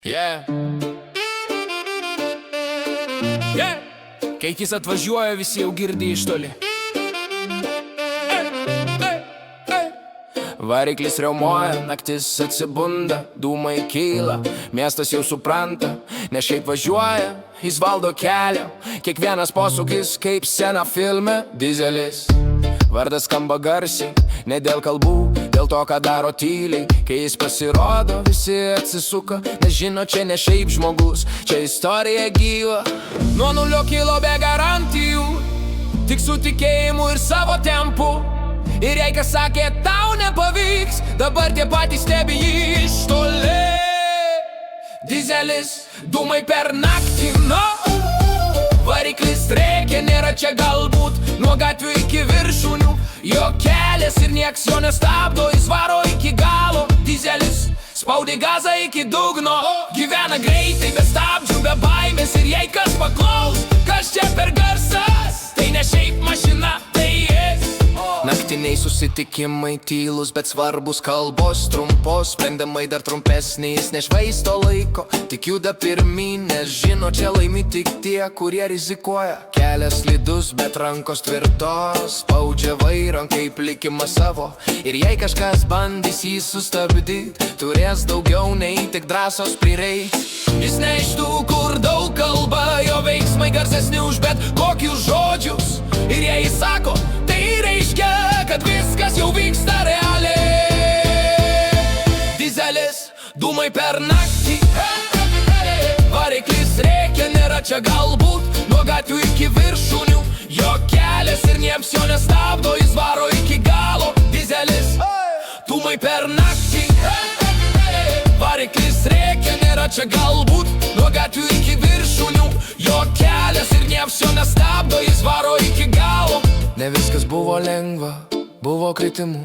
Yeah. Yeah. Kai jis atvažiuoja, visi jau girdi iš toli. Variklis riaumoja, naktis atsibunda, dūmai kyla, miestas jau supranta, ne šiaip važiuoja, jis valdo kelią, kiekvienas posūkis kaip scena filme, dizelis. Vardas skamba garsiai, ne dėl kalbų, dėl to, ką daro tyliai. Kai jis pasirodo, visi atsisuka, nes žino, čia ne šiaip žmogus, čia istorija gyva. Nuo nulio kilo be garantijų, tik su tikėjimu ir savo tempu. Ir jei kas sakė, tau nepavyks, dabar tie patys stebi jį iš toli. Dizelis, dūmai per naktį, no. Variklis rėkia, nėra čia galbūt, nuo gatvių iki viršūnių. Jo kelias ir nieks jo nestabdo, jis varo iki galo. Dizelis, spaudi gazą iki dugno, gyvena greitai, be stabdžių, be baimės. Ir jei kas paklaus, kas čia per garsas, tai ne šiaip mašina, tai jis. Naktiniai susitikimai tylus, bet svarbus, kalbos trumpos, sprendimai dar trumpesni, jis nešvaisto laiko, tik juda pirmyn, nes žino, čia laimi tik tie, kurie rizikuoja. Kelias slidus, bet rankos tvirtos, spaudžia vairą kaip likimą savo. Ir jei kažkas bandys jį sustabdyti, turės daugiau nei tik drąsos prireiks. Jis ne iš tų, kur daug kalba, jo veiksmai garsesni už bet kokius žodžius. Ir jei jis sako, tai reiškia, kad viskas jau vyksta realiai. Dizelis, dūmai per naktį, variklis rėkia, nėra čia galbūt, nuo gatvių iki viršūnių. Jo kelias ir niems jo nestabdo, jis varo iki galo. Dizelis, dūmai per naktį, variklis rėkia, nėra čia galbūt, nuo gatvių iki viršūnių. Jo kelias ir niems jo nestabdo, jis varo iki galo. Ne viskas buvo lengva, buvo kritimų,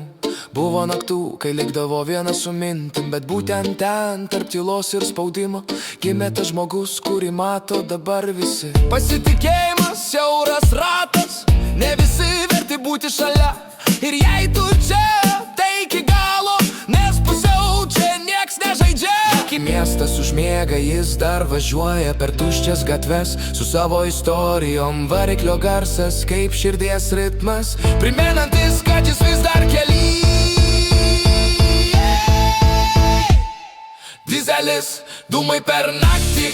buvo naktų, kai likdavo vienas su mintim. Bet būtent ten, tarp tylos ir spaudimo, gimė tas žmogus, kurį mato dabar visi. Pasitikėjimas, siauras ratas, ne visi verti būti šalia. Ir jei tu čia, tai iki galo, nes pusiau čia nieks nežaidžia. Kai miestas užmiega, jis dar važiuoja per tuščias gatves su savo istorijom. Variklio garsas kaip širdies ritmas, primenantis, kad jis vis dar kely. Dizelis, dūmai per naktį,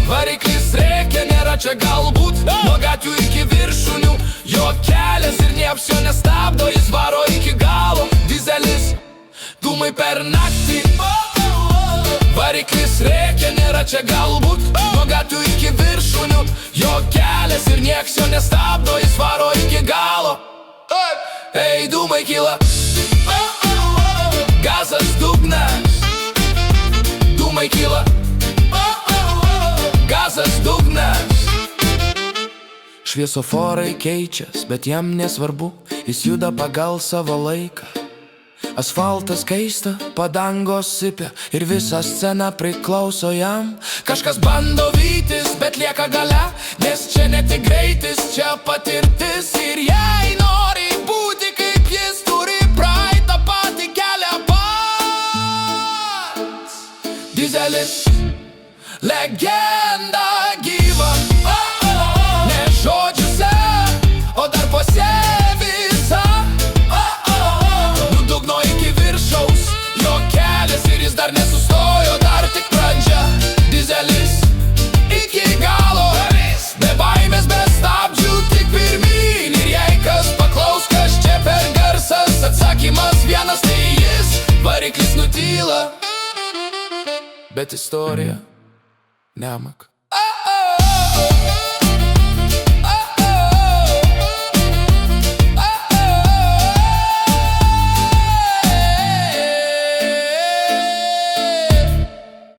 variklis rėkia, nėra čia galbūt, nuo gatvių iki viršūnių. Jo kelias ir nieps jo nestabdo, jis varo iki galo. Dizelis, dūmai per naktį, variklis rėkia, nėra čia galbūt, nuo gatvių iki viršūnių. Jo kelias ir nieks jo nestabdo, jis varo iki galo. Ei, dūmai kyla, gazas dugnas. Dūmai kyla, gazas dugnas. Šviesoforai keičias, bet jam nesvarbu, jis juda pagal savo laiką. Asfaltas kaista, padangos sipia ir visa scena priklauso jam. Kažkas bando vytis, bet lieka gale, nes čia ne tik greitis, čia patirtis. Ir jei nori būti kaip jis, turi praeitą patį kelią pats. Dizelis, legenda gyva, ne žodžiuose, o darbuose visa. Nudugno iki viršaus, jo kelias ir jis dar nesustojo, dar tik pradžia. Dizelis, iki galo, be baimės, be stabdžių, tik pirmyn. Ir jei kas paklaus, kas čia per garsas, atsakymas vienas, tai jis. Variklis nutyla, bet istorija nemak.